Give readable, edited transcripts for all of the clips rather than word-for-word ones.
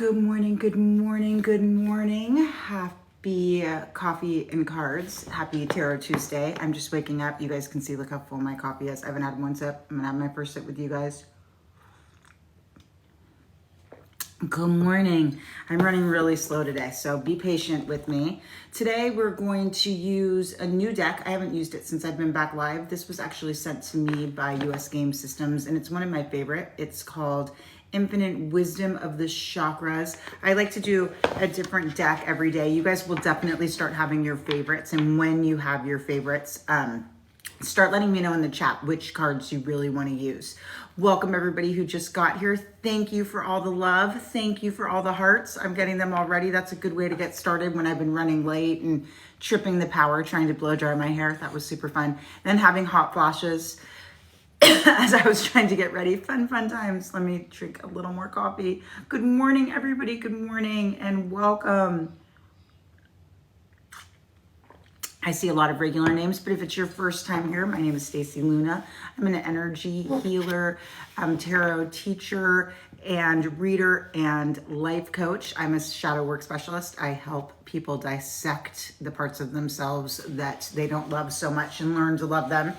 Good morning, good morning, good morning. Happy coffee and cards. Happy Tarot Tuesday. I'm just waking up. You guys can see, look how full my coffee is. I haven't had one sip. I'm gonna have my first sip with you guys. Good morning. I'm running really slow today, so be patient with me. Today we're going to use a new deck. I haven't used it since I've been back live. This was actually sent to me by US Game Systems, and it's one of my favorite. It's called Infinite Wisdom of the Chakras. I like to do a different deck every day. You guys will definitely start having your favorites, and when you have your favorites, start letting me know in the chat which cards you really want to use. Welcome everybody who just got here. Thank you for all the love. Thank you for all the hearts. I'm getting them already. That's a good way to get started when I've been running late and tripping the power, trying to blow dry my hair. That was super fun. Then having hot flashes as I was trying to get ready. Fun times. Let me drink a little more coffee. Good morning, everybody. Good morning and welcome. I see a lot of regular names, but if it's your first time here, my name is Stacey Luna. I'm an energy healer, tarot teacher, and reader and life coach. I'm a shadow work specialist. I help people dissect the parts of themselves that they don't love so much and learn to love them.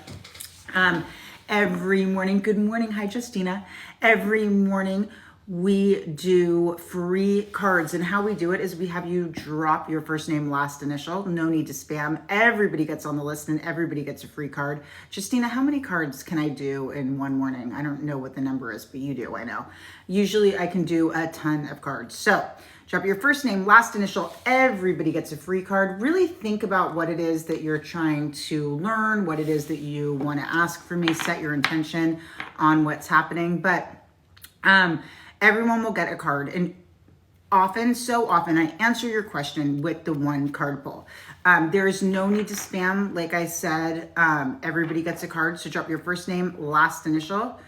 Every morning, good morning, hi Justina. Every morning, we do free cards, and how we do it is we have you drop your first name, last initial. No need to spam. Everybody gets on the list and everybody gets a free card. Justina, how many cards can I do in one morning? I don't know what the number is, but you do, I know. Usually I can do a ton of cards. So drop your first name, last initial. Everybody gets a free card. Really think about what it is that you're trying to learn, what it is that you want to ask for me. Set your intention on what's happening. But everyone will get a card, and so often I answer your question with the one card pull. There is no need to spam. Like I said, everybody gets a card. So drop your first name, last initial.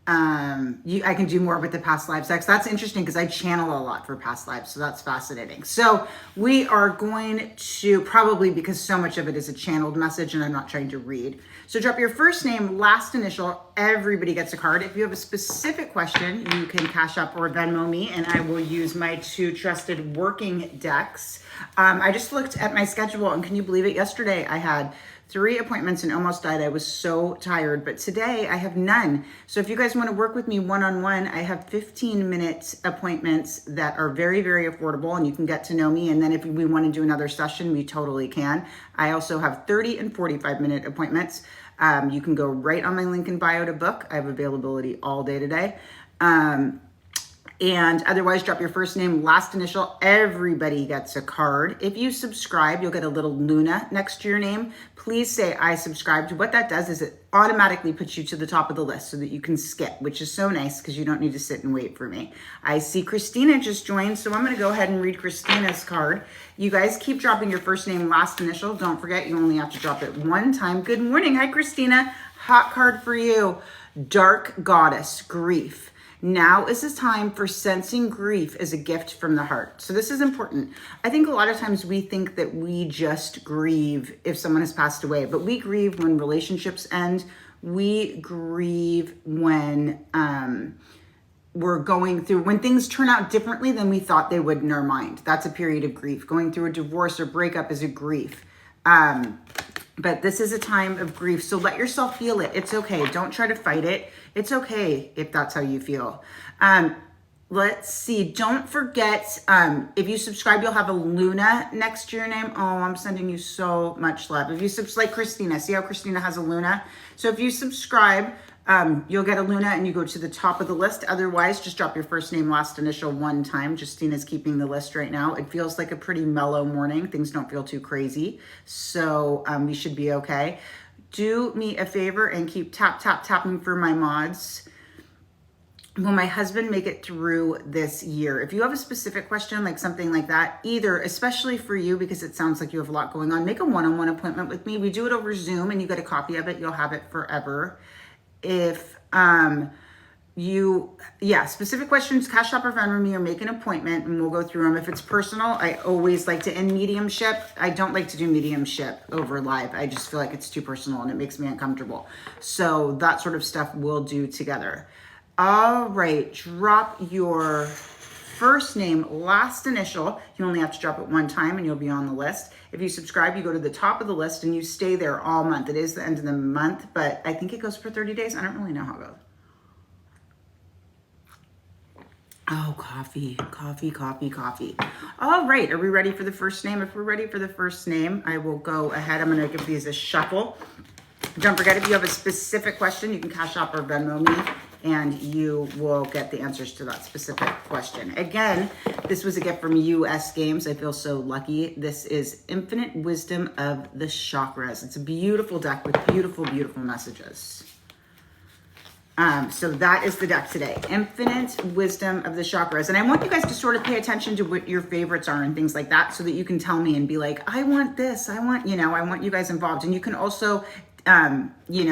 I can do more with the past life sex. That's interesting because I channel a lot for past lives. So that's fascinating. So we are going to, probably because so much of it is a channeled message and I'm not trying to read. So drop your first name, last initial. Everybody gets a card. If you have a specific question, you can Cash App or Venmo me, and I will use my two trusted working decks. I just looked at my schedule, and can you believe it? Yesterday I had 3 appointments and almost died. I was so tired, but today I have none. So if you guys want to work with me one-on-one, I have 15-minute appointments that are very, very affordable, and you can get to know me. And then if we want to do another session, we totally can. I also have 30 and 45-minute appointments. You can go right on my link in bio to book. I have availability all day today. And otherwise, drop your first name, last initial. Everybody gets a card. If you subscribe, you'll get a little Luna next to your name. Please say I subscribed. What that does is it automatically puts you to the top of the list so that you can skip, which is so nice because you don't need to sit and wait for me. I see Christina just joined, so I'm going to go ahead and read Christina's card. You guys keep dropping your first name, last initial. Don't forget, you only have to drop it one time. Good morning. Hi, Christina. Hot card for you. Dark Goddess, grief. Now is the time for sensing grief as a gift from the heart. So this is important. I think a lot of times we think that we just grieve if someone has passed away, but we grieve when relationships end. We grieve when we're going through, when things turn out differently than we thought they would in our mind. That's a period of grief. Going through a divorce or breakup is a grief. But this is a time of grief. So let yourself feel it. It's okay. Don't try to fight it. It's okay if that's how you feel. Let's see. Don't forget, if you subscribe, you'll have a Luna next to your name. Oh, I'm sending you so much love. If you subscribe, like Christina, see how Christina has a Luna? So if you subscribe, you'll get a Luna and you go to the top of the list. Otherwise, just drop your first name, last initial one time. Justina's keeping the list right now. It feels like a pretty mellow morning. Things don't feel too crazy. So we should be okay. Do me a favor and keep tapping for my mods. Will my husband make it through this year? If you have a specific question, like something like that, either, especially for you, because it sounds like you have a lot going on, make a one-on-one appointment with me. We do it over Zoom and you get a copy of it. You'll have it forever. If specific questions, Cash App or Venmo me or make an appointment and we'll go through them. If it's personal, I always like to end mediumship. I don't like to do mediumship over live. I just feel like it's too personal and it makes me uncomfortable. So that sort of stuff we'll do together. All right, drop your first name, last initial. You only have to drop it one time and you'll be on the list. If you subscribe, you go to the top of the list and you stay there all month. It is the end of the month, but I think it goes for 30 days. I don't really know how it goes. Oh, coffee. All right, are we ready for the first name? If we're ready for the first name, I will go ahead. I'm gonna give these a shuffle. Don't forget, if you have a specific question, you can Cash App or Venmo me, and you will get the answers to that specific question. Again, this was a gift from US Games. I feel so lucky. This is Infinite Wisdom of the Chakras. It's a beautiful deck with beautiful, beautiful messages. So that is the deck today, Infinite Wisdom of the Chakras. And I want you guys to sort of pay attention to what your favorites are and things like that, so that you can tell me and be like, I want this, I want you guys involved. And you can also,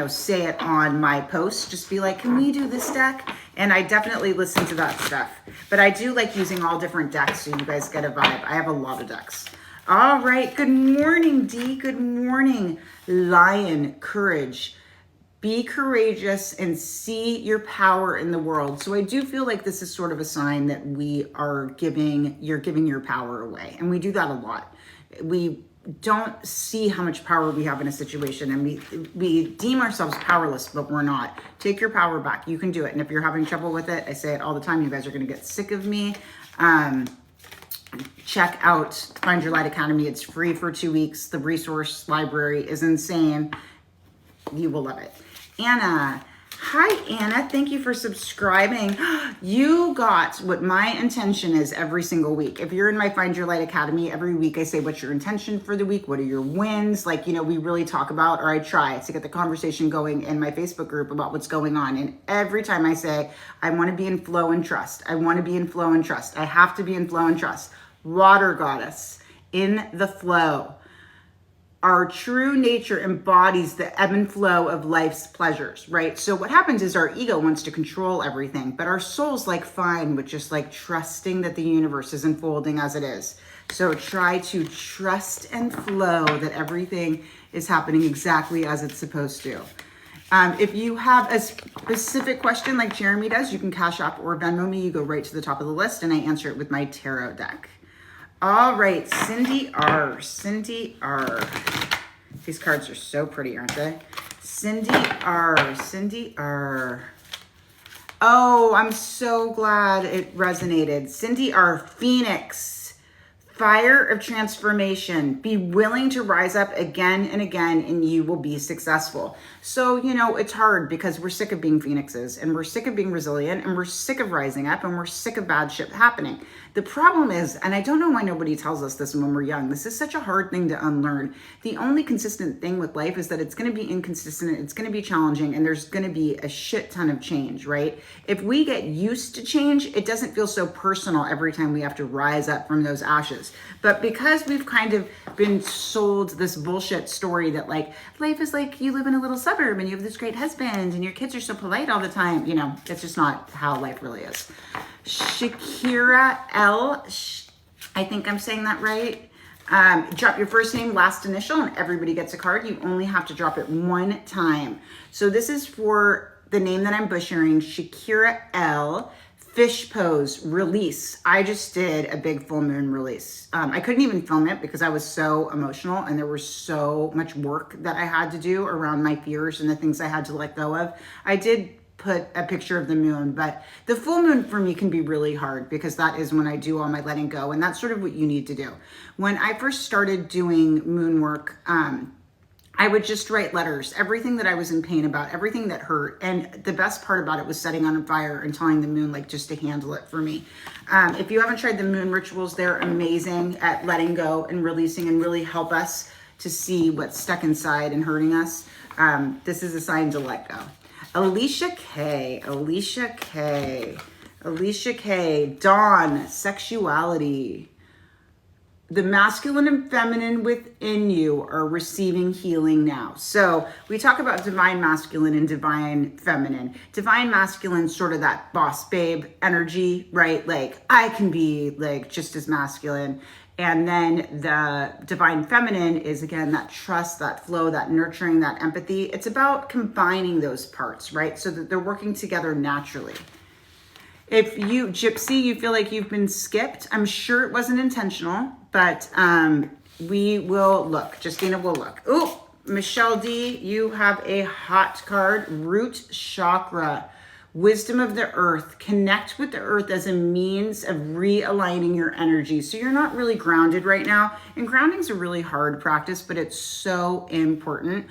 say it on my post, just be like, can we do this deck? And I definitely listen to that stuff. But I do like using all different decks so you guys get a vibe. I have a lot of decks. All right, good morning, Dee. Good morning, Lion, Courage. Be courageous and see your power in the world. So I do feel like this is sort of a sign that you're giving your power away. And we do that a lot. We don't see how much power we have in a situation, and we deem ourselves powerless, but we're not. Take your power back. You can do it. And if you're having trouble with it, I say it all the time, you guys are going to get sick of me. Check out Find Your Light Academy. It's free for 2 weeks. The resource library is insane. You will love it. Anna. Hi, Anna. Thank you for subscribing. You got what my intention is every single week. If you're in my Find Your Light Academy, every week I say, what's your intention for the week? What are your wins? We really talk about, or I try to get the conversation going in my Facebook group about what's going on. And every time I say, I want to be in flow and trust. I want to be in flow and trust. I have to be in flow and trust. Water goddess, in the flow. Our true nature embodies the ebb and flow of life's pleasures, right? So what happens is our ego wants to control everything, but our soul's fine with just trusting that the universe is unfolding as it is. So try to trust and flow that everything is happening exactly as it's supposed to. If you have a specific question like Jeremy does, you can Cash App or Venmo me. You go right to the top of the list and I answer it with my tarot deck. All right, Cindy R. These cards are so pretty, aren't they? Cindy R. Oh, I'm so glad it resonated. Cindy R. Phoenix. Fire of transformation. Be willing to rise up again and again, and you will be successful. So, it's hard because we're sick of being phoenixes, and we're sick of being resilient, and we're sick of rising up, and we're sick of bad shit happening. The problem is, and I don't know why nobody tells us this when we're young, this is such a hard thing to unlearn. The only consistent thing with life is that it's going to be inconsistent, it's going to be challenging, and there's going to be a shit ton of change, right? If we get used to change, it doesn't feel so personal every time we have to rise up from those ashes. But because we've kind of been sold this bullshit story that life is you live in a little suburb and you have this great husband and your kids are so polite all the time, it's just not how life really is. Shakira L, I think I'm saying that right. Drop your first name, last initial, and everybody gets a card. You only have to drop it one time. So this is for the name that I'm butchering, Shakira L. Fish pose, release. I just did a big full moon release. I couldn't even film it because I was so emotional and there was so much work that I had to do around my fears and the things I had to let go of. I did put a picture of the moon, but the full moon for me can be really hard because that is when I do all my letting go, and that's sort of what you need to do. When I first started doing moon work, I would just write letters, everything that I was in pain about, everything that hurt. And the best part about it was setting on fire and telling the moon just to handle it for me. If you haven't tried the moon rituals, they're amazing at letting go and releasing and really help us to see what's stuck inside and hurting us. This is a sign to let go. Alicia K, Dawn, sexuality. The masculine and feminine within you are receiving healing now. So we talk about divine masculine and divine feminine. Divine masculine, sort of that boss babe energy, right? I can be just as masculine. And then the divine feminine is, again, that trust, that flow, that nurturing, that empathy. It's about combining those parts, right? So that they're working together naturally. If you, Gypsy, you feel like you've been skipped, I'm sure it wasn't intentional, but we will look. Justina will look. Ooh, Michelle D, you have a hot card, Root Chakra. Wisdom of the earth. Connect with the earth as a means of realigning your energy. So you're not really grounded right now. And grounding is a really hard practice, but it's so important.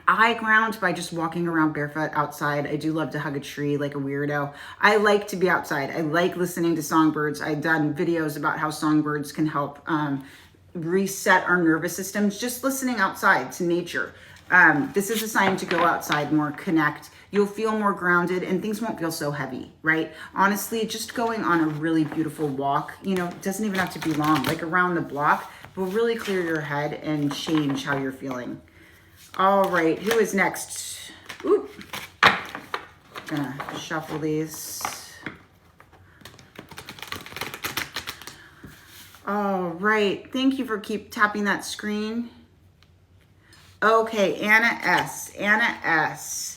I ground by just walking around barefoot outside. I do love to hug a tree like a weirdo. I like to be outside. I like listening to songbirds. I've done videos about how songbirds can help reset our nervous systems, just listening outside to nature. This is a sign to go outside more, connect. You'll feel more grounded and things won't feel so heavy, right? Honestly, just going on a really beautiful walk, you know, it doesn't even have to be long, like around the block, will really clear your head and change how you're feeling. All right, who is next? Oop. Gonna shuffle these. All right, thank you for keep tapping that screen. Okay, Anna S. Anna S.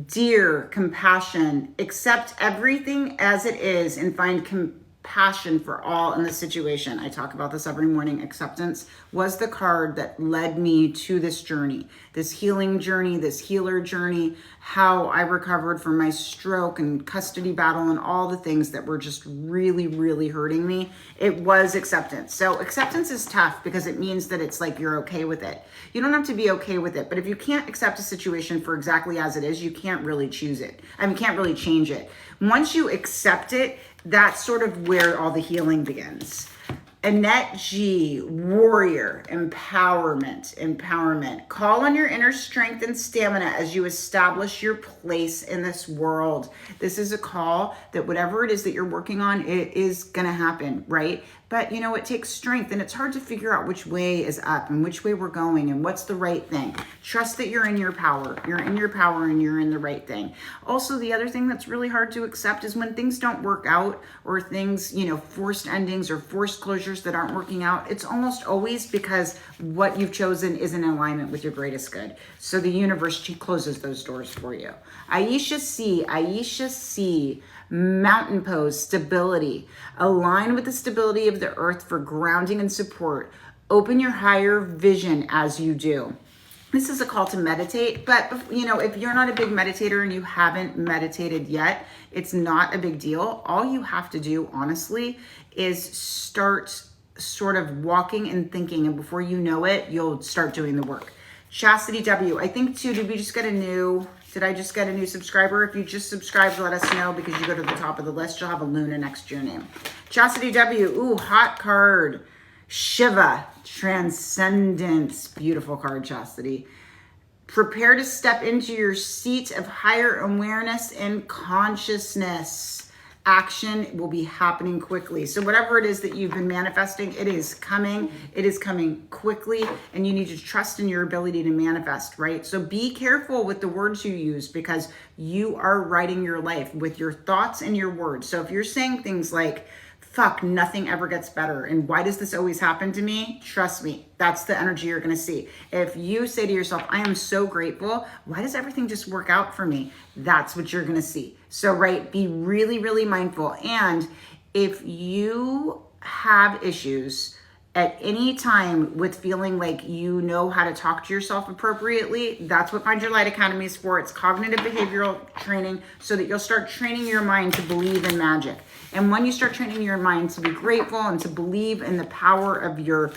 Dear compassion, accept everything as it is and find compassion for all in the situation. I talk about this every morning. Acceptance was the card that led me to this journey, this healing journey, this healer journey, how I recovered from my stroke and custody battle and all the things that were just really, really hurting me. It was acceptance. So acceptance is tough because it means that it's like you're okay with it. You don't have to be okay with it, but if you can't accept a situation for exactly as it is, you can't really choose it. I mean, can't really change it. Once you accept it, that's sort of where all the healing begins. Annette G, warrior, empowerment. Call on your inner strength and stamina as you establish your place in this world. This is a call that whatever it is that you're working on, it is going to happen, right? But you know, it takes strength and it's hard to figure out which way is up and which way we're going and what's the right thing. Trust that you're in your power. You're in your power and you're in the right thing. Also, the other thing that's really hard to accept is when things don't work out or things, you know, forced endings or forced closures that aren't working out. It's almost always because what you've chosen is in alignment with your greatest good. So the universe closes those doors for you. Aisha C, mountain pose, stability. Align with the stability of the earth for grounding and support. Open your higher vision as you do. This is a call to meditate, but you know, if you're not a big meditator and you haven't meditated yet, it's not a big deal. All you have to do, honestly, is start sort of walking and thinking, and before you know it, you'll start doing the work. Chastity W, I think too, did I just get a new subscriber? If you just subscribed, let us know because you go to the top of the list. You'll have a Luna next to your name. Chastity W, ooh, hot card. Shiva, transcendence. Beautiful card, Chastity. Prepare to step into your seat of higher awareness and consciousness. Action will be happening quickly. So whatever it is that you've been manifesting, it is coming. It is coming quickly, and you need to trust in your ability to manifest, right? So be careful with the words you use because you are writing your life with your thoughts and your words. So if you're saying things like, fuck, nothing ever gets better, and why does this always happen to me? Trust me, that's the energy you're gonna see. If you say to yourself, I am so grateful, why does everything just work out for me? That's what you're gonna see. So, right, be really, really mindful. And if you have issues at any time with feeling like you know how to talk to yourself appropriately, that's what Find Your Light Academy is for. It's cognitive behavioral training so that you'll start training your mind to believe in magic. And when you start training your mind to be grateful and to believe in the power of your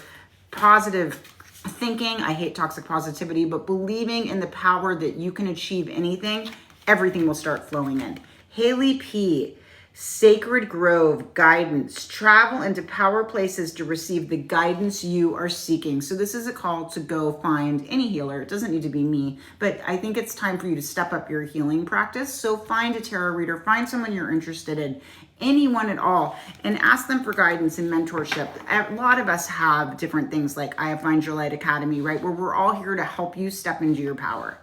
positive thinking, I hate toxic positivity, but believing in the power that you can achieve anything, everything will start flowing in. Haley P, Sacred Grove, guidance. Travel into power places to receive the guidance you are seeking. So this is a call to go find any healer. It doesn't need to be me, but I think it's time for you to step up your healing practice. So find a tarot reader, find someone you're interested in, anyone at all, and ask them for guidance and mentorship. A lot of us have different things like I have Find Your Light Academy, right? Where we're all here to help you step into your power.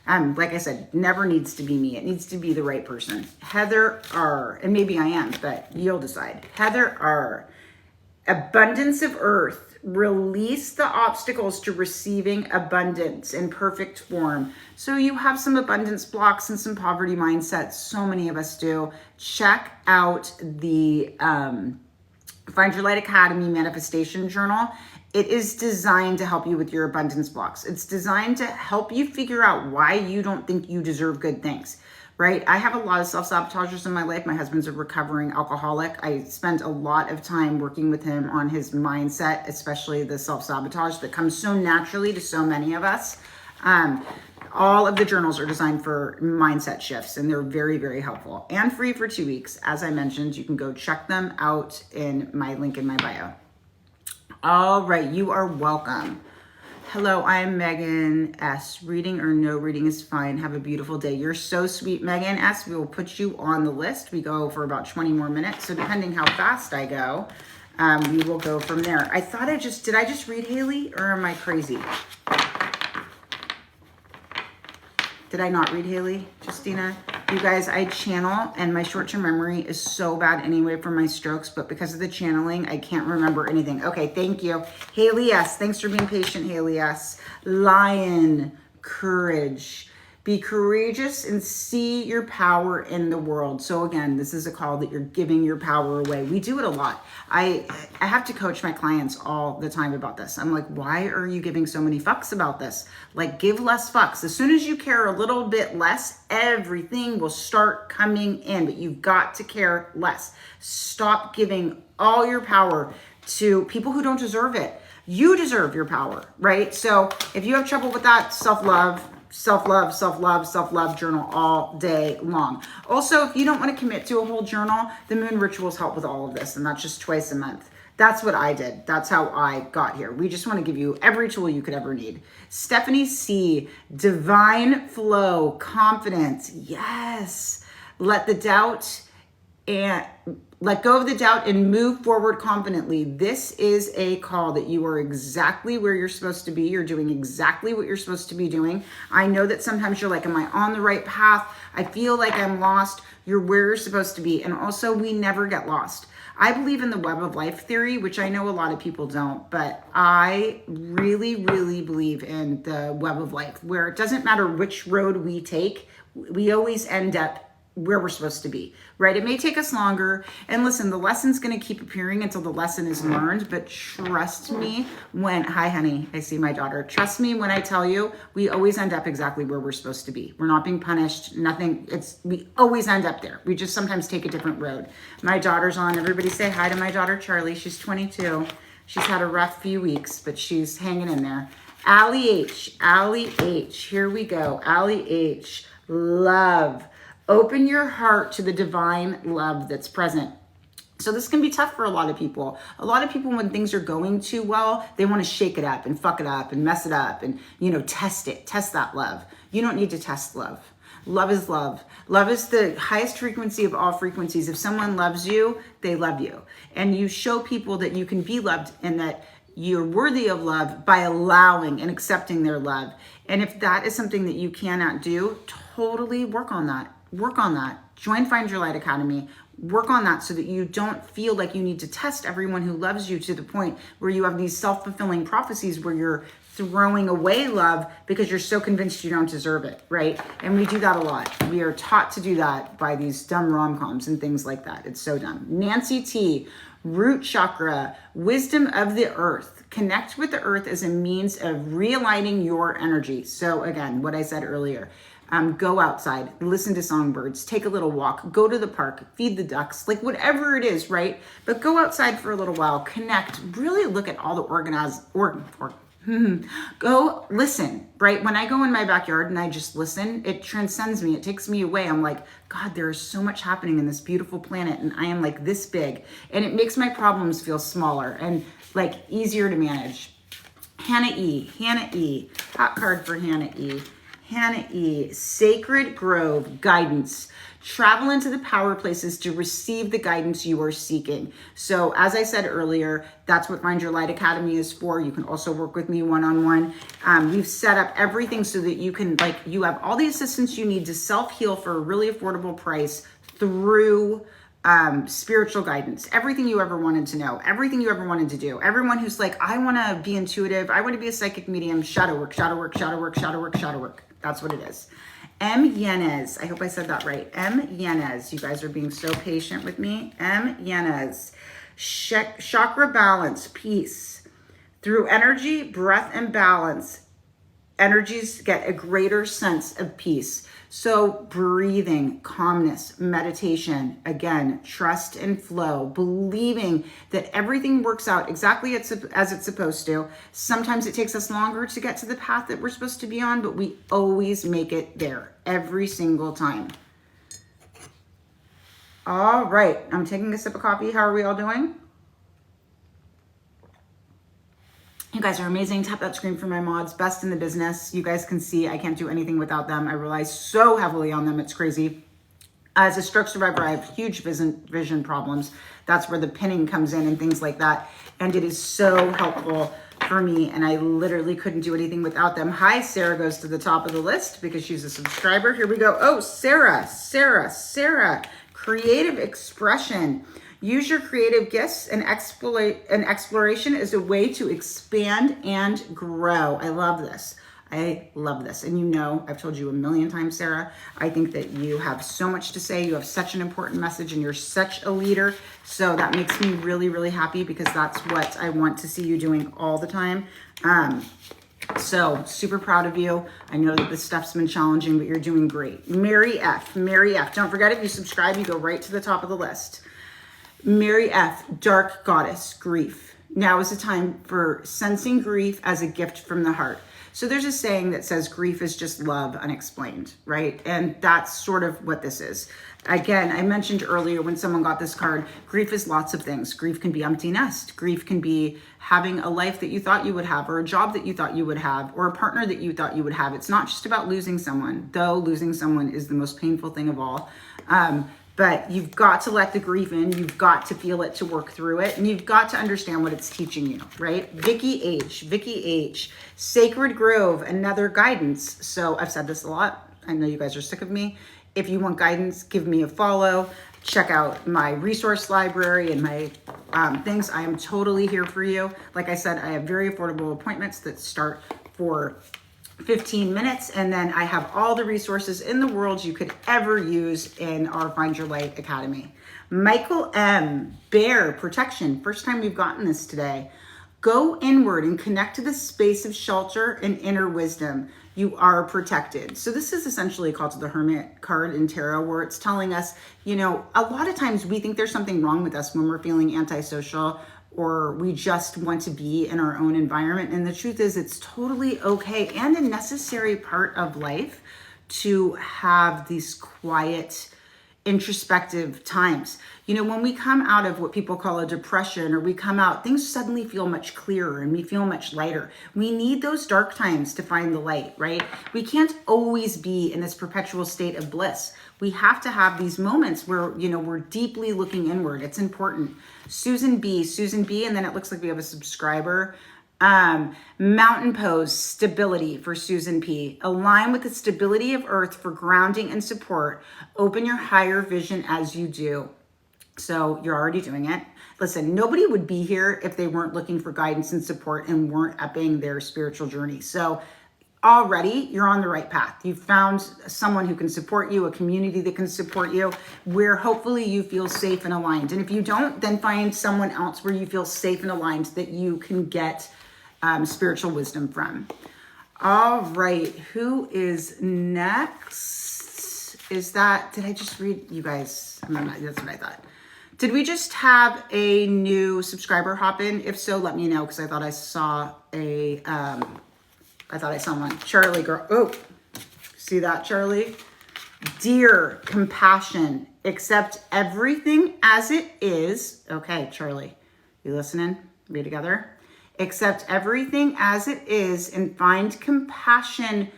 Like I said, never needs to be me. It needs to be the right person. Heather R, and maybe I am, but you'll decide. Heather R, Abundance of earth. Release the obstacles to receiving abundance in perfect form. So you have some abundance blocks and some poverty mindsets. So many of us do. Check out the Find Your Light Academy Manifestation Journal. It is designed to help you with your abundance blocks. It's designed to help you figure out why you don't think you deserve good things, right? I have a lot of self-sabotagers in my life. My husband's a recovering alcoholic. I spent a lot of time working with him on his mindset, especially the self-sabotage that comes so naturally to so many of us. All of the journals are designed for mindset shifts, and they're very, very helpful and free for 2 weeks. As I mentioned, you can go check them out in my link in my bio. All right, you are welcome. Hello, I'm Megan S. Reading or no reading is fine. Have a beautiful day. You're so sweet, Megan S. We will put you on the list. We go for about 20 more minutes. So depending how fast I go, we will go from there. Did I just read Haley, or am I crazy? Did I not read Haley, Justina? You guys, I channel, and my short-term memory is so bad anyway from my strokes, but because of the channeling, I can't remember anything. Okay, thank you. Haley S. Thanks for being patient, Haley S. Lion, courage. Be courageous and see your power in the world. So again, this is a call that you're giving your power away. We do it a lot. I have to coach my clients all the time about this. I'm like, why are you giving so many fucks about this? Like, give less fucks. As soon as you care a little bit less, everything will start coming in, but you've got to care less. Stop giving all your power to people who don't deserve it. You deserve your power, right? So if you have trouble with that, self-love journal all day long. Also, if you don't want to commit to a whole journal, the moon rituals help with all of this, and that's just twice a month. That's what I did. That's how I got here. We just want to give you every tool you could ever need. Stephanie C, divine flow, confidence. Yes. Let go of the doubt and move forward confidently. This is a call that you are exactly where you're supposed to be. You're doing exactly what you're supposed to be doing. I know that sometimes you're like, am I on the right path? I feel like I'm lost. You're where you're supposed to be. And also, we never get lost. I believe in the web of life theory, which I know a lot of people don't, but I really, really believe in the web of life, where it doesn't matter which road we take, we always end up where we're supposed to be, right? It may take us longer. And listen, the lesson's going to keep appearing until the lesson is learned. But trust me hi, honey, I see my daughter. Trust me when I tell you, we always end up exactly where we're supposed to be. We're not being punished, nothing. We always end up there. We just sometimes take a different road. My daughter's on. Everybody say hi to my daughter, Charlie. She's 22. She's had a rough few weeks, but she's hanging in there. Allie H, here we go. Allie H, love. Open your heart to the divine love that's present. So this can be tough for a lot of people. A lot of people, when things are going too well, they want to shake it up and fuck it up and mess it up and, test that love. You don't need to test love. Love is love. Love is the highest frequency of all frequencies. If someone loves you, they love you. And you show people that you can be loved and that you're worthy of love by allowing and accepting their love. And if that is something that you cannot do, totally work on that. Join Find Your Light Academy. Work on that so that you don't feel like you need to test everyone who loves you to the point where you have these self-fulfilling prophecies where you're throwing away love because you're so convinced you don't deserve it, right? And we do that a lot. We are taught to do that by these dumb rom-coms and things like that. It's so dumb. Nancy T, root chakra, wisdom of the earth. Connect with the earth as a means of realigning your energy. So again, what I said earlier, go outside, listen to songbirds, take a little walk, go to the park, feed the ducks, like whatever it is, right? But go outside for a little while, connect, really look at all the go listen, right? When I go in my backyard and I just listen, it transcends me. It takes me away. I'm like, God, there is so much happening in this beautiful planet and I am like this big. And it makes my problems feel smaller and like easier to manage. Hannah E, hot card for Hannah E. Hannah E, Sacred Grove, guidance. Travel into the power places to receive the guidance you are seeking. So as I said earlier, that's what Find Your Light Academy is for. You can also work with me one-on-one. We've set up everything so that you can, you have all the assistance you need to self-heal for a really affordable price through spiritual guidance, everything you ever wanted to know, everything you ever wanted to do. Everyone who's like, I want to be intuitive, I want to be a psychic medium, shadow work, shadow work, shadow work, shadow work, shadow work. That's what it is. M. Yanez, I hope I said that right. M. Yanez, you guys are being so patient with me. M. Yanez, chakra balance, peace. Through energy, breath, and balance, energies get a greater sense of peace. So breathing, calmness, meditation, again, trust and flow, believing that everything works out exactly as it's supposed to. Sometimes it takes us longer to get to the path that we're supposed to be on, but we always make it there every single time. All right, I'm taking a sip of coffee. How are we all doing? You guys are amazing. Tap that screen for my mods. Best in the business. You guys can see I can't do anything without them. I rely so heavily on them. It's crazy. As a stroke survivor, I have huge vision problems. That's where the pinning comes in and things like that. And it is so helpful for me. And I literally couldn't do anything without them. Hi, Sarah goes to the top of the list because she's a subscriber. Here we go. Oh, Sarah. Creative expression. Use your creative gifts and exploration as a way to expand and grow. I love this. And you know, I've told you a million times, Sarah, I think that you have so much to say. You have such an important message and you're such a leader. So that makes me really, really happy because that's what I want to see you doing all the time. So super proud of you. I know that this stuff's been challenging, but you're doing great. Mary F. Don't forget, if you subscribe, you go right to the top of the list. Mary F., dark goddess, grief. Now is the time for sensing grief as a gift from the heart. So there's a saying that says grief is just love unexplained, right? And that's sort of what this is. Again, I mentioned earlier when someone got this card, grief is lots of things. Grief can be empty nest. Grief can be having a life that you thought you would have, or a job that you thought you would have, or a partner that you thought you would have. It's not just about losing someone, though losing someone is the most painful thing of all. But you've got to let the grief in. You've got to feel it to work through it. And you've got to understand what it's teaching you, right? Vicky H. Sacred Grove, another guidance. So I've said this a lot. I know you guys are sick of me. If you want guidance, give me a follow. Check out my resource library and my things. I am totally here for you. Like I said, I have very affordable appointments that start for 15 minutes, and then I have all the resources in the world you could ever use in our Find Your Light Academy. Michael M. Bear Protection. First time we've gotten this today. Go inward and connect to the space of shelter and inner wisdom. You are protected. So this is essentially called the Hermit card in tarot, where it's telling us, you know, a lot of times we think there's something wrong with us when we're feeling antisocial, or we just want to be in our own environment. And the truth is, it's totally okay and a necessary part of life to have these quiet, introspective times. You know, when we come out of what people call a depression, or we come out, things suddenly feel much clearer and we feel much lighter. We need those dark times to find the light, right? We can't always be in this perpetual state of bliss. We have to have these moments where, you know, we're deeply looking inward. It's important. Susan B, and then it looks like we have a subscriber. Mountain pose, stability for Susan P. Align with the stability of earth for grounding and support. Open your higher vision as you do. So you're already doing it. Listen, nobody would be here if they weren't looking for guidance and support and weren't upping their spiritual journey. So already you're on the right path. You've found someone who can support you, a community that can support you, where hopefully you feel safe and aligned. And if you don't, then find someone else where you feel safe and aligned that you can get spiritual wisdom from. All right, who is next? Did I just read you guys? That's what I thought. Did we just have a new subscriber hop in? If so, let me know, because I thought I saw one. Charlie girl. Oh, see that, Charlie? Dear compassion, accept everything as it is. Okay, Charlie, you listening? We together? Accept everything as it is and find compassion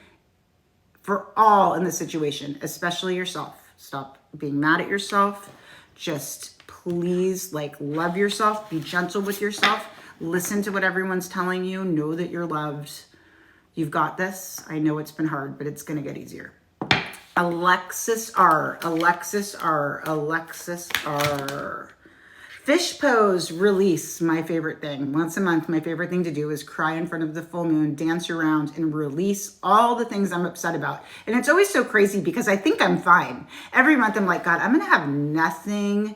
for all in the situation, especially yourself. Stop being mad at yourself. Just please, love yourself. Be gentle with yourself. Listen to what everyone's telling you. Know that you're loved. You've got this. I know it's been hard, but it's going to get easier. Alexis R. Alexis R. Alexis R. Fish pose release, my favorite thing. Once a month, my favorite thing to do is cry in front of the full moon, dance around, and release all the things I'm upset about. And it's always so crazy because I think I'm fine. Every month I'm like, God, I'm gonna have nothing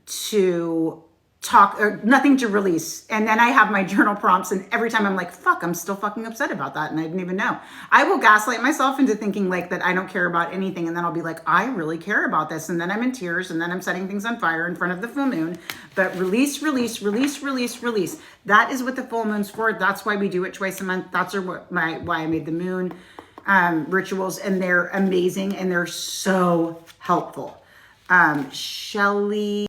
to talk or nothing to release. And then I have my journal prompts, and every time I'm like, fuck, I'm still fucking upset about that. And I didn't even know. I will gaslight myself into thinking like that I don't care about anything. And then I'll be like, I really care about this. And then I'm in tears, and then I'm setting things on fire in front of the full moon. But release, release, release, release, release. That is what the full moon's for. That's why we do it twice a month. That's why I made the moon rituals, and they're amazing and they're so helpful. Shelly.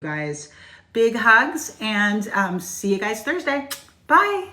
Guys, big hugs, and see you guys Thursday. Bye.